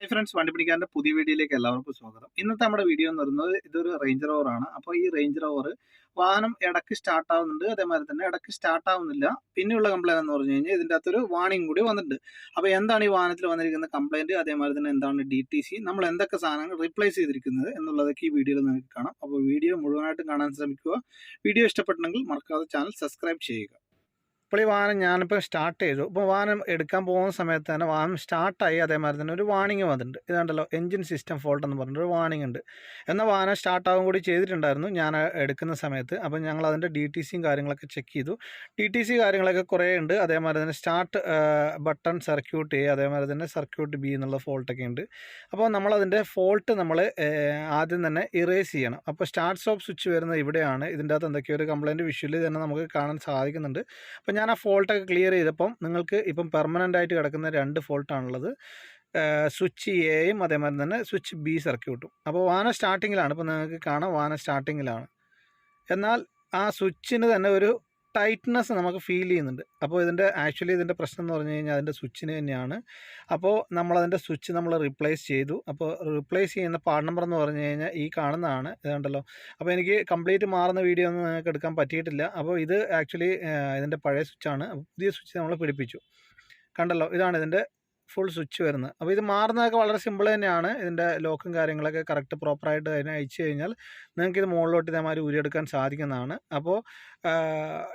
Hi friends, വണ്ടിപ്പിടിക്കാരൻ്റെ പുതിയ വീഡിയോയിലേക്ക് എല്ലാവർക്കും സ്വാഗതം. ഇന്നത്തെ നമ്മുടെ വീഡിയോ എന്ന് പറയുന്നത് ഇതൊരു റേഞ്ച് റോവറാണ്. അപ്പോൾ ഈ റേഞ്ച് റോവർ വാഹനം ഇടയ്ക്ക് സ്റ്റാർട്ട് ആവുന്നുണ്ട്, അതേമാതിരി തന്നെ ഇടയ്ക്ക് സ്റ്റാർട്ട് ആവുന്നില്ല. പിന്നെയുള്ള കംപ്ലൈൻറ്റ് എന്ന് പറഞ്ഞു കഴിഞ്ഞാൽ ഇതിൻ്റെ അകത്തൊരു വാണിംഗ് കൂടി വന്നിട്ടുണ്ട്. അപ്പോൾ എന്താണ് ഈ വാഹനത്തിൽ വന്നിരിക്കുന്ന കംപ്ലൈൻറ്റ്, അതേമാതിരി തന്നെ എന്താണ് DTC, നമ്മൾ എന്തൊക്കെ സാധനങ്ങൾ റീപ്ലേസ് ചെയ്തിരിക്കുന്നത് എന്നുള്ളതൊക്കെ ഈ വീഡിയോയിൽ നിങ്ങൾക്ക് കാണാം. അപ്പോൾ വീഡിയോ മുഴുവനായിട്ടും കാണാൻ ശ്രമിക്കുക. വീഡിയോ ഇഷ്ടപ്പെട്ടെങ്കിൽ മറക്കാതെ ചാനൽ സബ്സ്ക്രൈബ് ചെയ്യുക. ഇപ്പോൾ ഈ വാഹനം ഞാനിപ്പോൾ സ്റ്റാർട്ട് ചെയ്തു. ഇപ്പോൾ വാഹനം എടുക്കാൻ പോകുന്ന സമയത്ത് തന്നെ വാഹനം സ്റ്റാർട്ടായി, അതേമാതിരി തന്നെ ഒരു വാണിംഗ് വന്നിട്ടുണ്ട്. ഇതാണ്ടല്ലോ, എൻജിൻ സിസ്റ്റം ഫോൾട്ട് എന്ന് പറഞ്ഞിട്ടൊരു വാണിംഗ് ഉണ്ട്. എന്നാൽ വാഹനം സ്റ്റാർട്ടാവും കൂടി ചെയ്തിട്ടുണ്ടായിരുന്നു ഞാൻ എടുക്കുന്ന സമയത്ത്. അപ്പോൾ ഞങ്ങൾ അതിൻ്റെ DTCയും കാര്യങ്ങളൊക്കെ ചെക്ക് ചെയ്തു. DTC കാര്യങ്ങളൊക്കെ കുറേ ഉണ്ട്. അതേമാതിരി തന്നെ സ്റ്റാർട്ട് ബട്ടൺ സർക്യൂട്ട് A, അതേമാതിരി തന്നെ സർക്യൂട്ട് B എന്നുള്ള ഫോൾട്ടൊക്കെ ഉണ്ട്. അപ്പോൾ നമ്മളതിൻ്റെ ഫോൾട്ട് നമ്മൾ ആദ്യം തന്നെ ഇറേസ് ചെയ്യണം. അപ്പോൾ സ്റ്റാർട്ട് സ്റ്റോപ്പ് സ്വിച്ച് വരുന്നത് ഇവിടെയാണ്. ഇതിൻ്റെ അകത്ത് എന്തൊക്കെയോ ഒരു കംപ്ലയിൻറ്റ് വിഷ്വലി തന്നെ നമുക്ക് കാണാൻ സാധിക്കുന്നുണ്ട്. അപ്പോൾ ഞാൻ ആ ഫോൾട്ടൊക്കെ ക്ലിയർ ചെയ്തപ്പം നിങ്ങൾക്ക് ഇപ്പം പെർമനൻ്റ് ആയിട്ട് കിടക്കുന്ന 2 ഫോൾട്ടാണുള്ളത്. സ്വിച്ച് എയും അതേമാതിരി തന്നെ സ്വിച്ച് B സർക്യൂട്ടും. അപ്പോൾ വാഹനം സ്റ്റാർട്ടിങ്ങിലാണ്. ഇപ്പോൾ നിങ്ങൾക്ക് കാണാം വാഹനം സ്റ്റാർട്ടിങ്ങിലാണ്. എന്നാൽ ആ സ്വിച്ചിന് തന്നെ ഒരു ടൈറ്റ്നെസ് നമുക്ക് ഫീൽ ചെയ്യുന്നുണ്ട്. അപ്പോൾ ഇതിൻ്റെ പ്രശ്നം എന്ന് പറഞ്ഞു കഴിഞ്ഞാൽ അതിൻ്റെ സ്വിച്ചിന് തന്നെയാണ്. അപ്പോൾ നമ്മളതിൻ്റെ സ്വിച്ച് നമ്മൾ റീപ്ലേസ് ചെയ്തു. അപ്പോൾ റീപ്ലേസ് ചെയ്യുന്ന പാർട്ട് നമ്പർ എന്ന് പറഞ്ഞു കഴിഞ്ഞാൽ ഈ കാണുന്നതാണ്. ഇതുണ്ടല്ലോ. അപ്പോൾ എനിക്ക് കംപ്ലീറ്റ് മാറുന്ന വീഡിയോ ഒന്നും നിങ്ങൾക്ക് എടുക്കാൻ പറ്റിയിട്ടില്ല. അപ്പോൾ ഇത് ആക്ച്വലി ഇതിൻ്റെ പഴയ സ്വിച്ചാണ്. പുതിയ സ്വിച്ച് നമ്മൾ പിടിപ്പിച്ചു. കണ്ടല്ലോ, ഇതാണ് ഇതിൻ്റെ ഫുൾ സ്വിച്ച് വരുന്നത്. അപ്പോൾ ഇത് മാറുന്നതൊക്കെ വളരെ സിമ്പിൾ തന്നെയാണ്. ഇതിൻ്റെ ലോക്കും കാര്യങ്ങളൊക്കെ കറക്റ്റ് പ്രോപ്പറായിട്ട് അതിനെ അയച്ചു കഴിഞ്ഞാൽ നിങ്ങൾക്കിത് മുകളിലോട്ട് ഇതേമാതിരി ഊരിയെടുക്കാൻ സാധിക്കുന്നതാണ്. അപ്പോൾ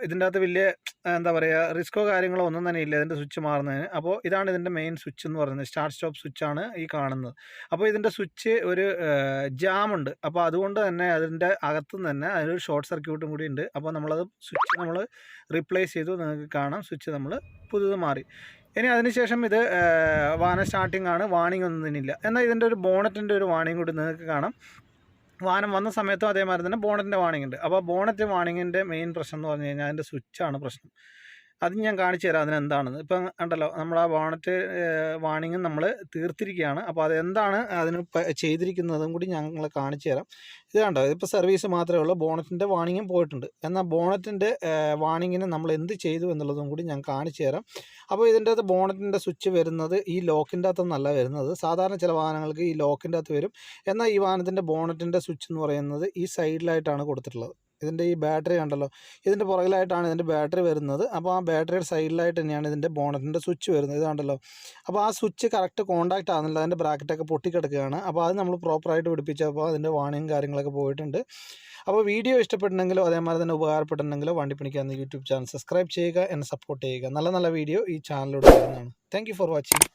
ഇതിൻ്റെ അകത്ത് വലിയ എന്താ പറയുക, റിസ്ക്കോ കാര്യങ്ങളോ ഒന്നും തന്നെ ഇല്ല ഇതിൻ്റെ സ്വിച്ച് മാറുന്നതിന്. അപ്പോൾ ഇതാണ് ഇതിൻ്റെ മെയിൻ സ്വിച്ച് എന്ന് പറയുന്നത്. സ്റ്റാർട്ട് സ്റ്റോപ്പ് സ്വിച്ചാണ് ഈ കാണുന്നത്. അപ്പോൾ ഇതിൻ്റെ സ്വിച്ച് ഒരു ജാമുണ്ട്. അപ്പോൾ അതുകൊണ്ട് തന്നെ അതിൻ്റെ അകത്തുനിന്ന് തന്നെ അതിനൊരു ഷോർട്ട് സർക്യൂട്ടും കൂടി ഉണ്ട്. അപ്പോൾ നമ്മളത് സ്വിച്ച് നമ്മൾ റീപ്ലേസ് ചെയ്തു. നിങ്ങൾക്ക് കാണാം സ്വിച്ച് നമ്മൾ പുതുത് മാറി. ഇനി അതിനുശേഷം ഇത് വാഹനം സ്റ്റാർട്ടിംഗ് ആണ്, വാണിംഗ് ഒന്നും തന്നെയില്ല. എന്നാൽ ഇതിൻ്റെ ഒരു ബോണറ്റിൻ്റെ ഒരു വാണിംഗ് കൂടി നിങ്ങൾക്ക് കാണാം. വാഹനം വന്ന സമയത്തും അതേമാതിരി തന്നെ ബോണറ്റിൻ്റെ വാണിംഗ് ഉണ്ട്. അപ്പോൾ ബോണറ്റ് വാണിങ്ങിൻ്റെ മെയിൻ പ്രശ്നം എന്ന് പറഞ്ഞു കഴിഞ്ഞാൽ അതിൻ്റെ സ്വിച്ചാണ് പ്രശ്നം. അത് ഞാൻ കാണിച്ചു തരാം അതിനെന്താണെന്ന്. ഇപ്പം കണ്ടല്ലോ, നമ്മൾ ആ ബോണറ്റ് വാണിങ്ങും നമ്മൾ തീർത്തിരിക്കുകയാണ്. അപ്പോൾ അതെന്താണ് അതിന് ചെയ്തിരിക്കുന്നതും കൂടി ഞങ്ങൾ കാണിച്ചു തരാം. ഇത് കണ്ടോ, ഇതിപ്പോൾ സർവീസ് മാത്രമേ ഉള്ളൂ. ബോണറ്റിൻ്റെ വാണിങ്ങും പോയിട്ടുണ്ട്. എന്നാൽ ബോണറ്റിൻ്റെ വാണിങ്ങിന് നമ്മൾ എന്ത് ചെയ്തു എന്നുള്ളതും കൂടി ഞാൻ കാണിച്ചു തരാം. അപ്പോൾ ഇതിൻ്റെ അകത്ത് ബോണറ്റിൻ്റെ സ്വിച്ച് വരുന്നത് ഈ ലോക്കിൻ്റെ അകത്തൊന്നല്ല വരുന്നത്. സാധാരണ ചില വാഹനങ്ങൾക്ക് ഈ ലോക്കിൻ്റെ അകത്ത് വരും. എന്നാൽ ഈ വാഹനത്തിൻ്റെ ബോണറ്റിൻ്റെ സ്വിച്ച് എന്ന് പറയുന്നത് ഈ സൈഡിലായിട്ടാണ് കൊടുത്തിട്ടുള്ളത്. ഇതിൻ്റെ ഈ ബാറ്ററി കണ്ടല്ലോ, ഇതിൻ്റെ പുറകിലായിട്ടാണ് ഇതിൻ്റെ ബാറ്ററി വരുന്നത്. അപ്പോൾ ആ ബാറ്ററിയുടെ സൈഡിലായിട്ട് തന്നെയാണ് ഇതിൻ്റെ ബോണറ്റിൻ്റെ സ്വിച്ച് വരുന്നത്. ഇത് കണ്ടല്ലോ. അപ്പോൾ ആ സ്വിച്ച് കറക്റ്റ് കോൺടാക്റ്റ് ആകുന്നില്ല, അതിൻ്റെ ബ്രാക്കറ്റൊക്കെ പൊട്ടിക്കിടക്കുകയാണ്. അപ്പോൾ അത് നമ്മൾ പ്രോപ്പറായിട്ട് പിടിപ്പിച്ചപ്പോൾ അതിൻ്റെ വാണിംഗ് കാര്യങ്ങളൊക്കെ പോയിട്ടുണ്ട്. അപ്പോൾ വീഡിയോ ഇഷ്ടപ്പെട്ടിട്ടുണ്ടെങ്കിലോ അതേമാതിരി തന്നെ ഉപകാരപ്പെട്ടിട്ടുണ്ടെങ്കിലോ വണ്ടിപ്പണിക്കാരൻ്റെ യൂട്യൂബ് ചാനൽ സബ്സ്ക്രൈബ് ചെയ്യുക, എന്നെ സപ്പോർട്ട് ചെയ്യുക. നല്ല നല്ല വീഡിയോ ഈ ചാനലിലൂടെ വരുന്നതാണ്. Thank you for watching.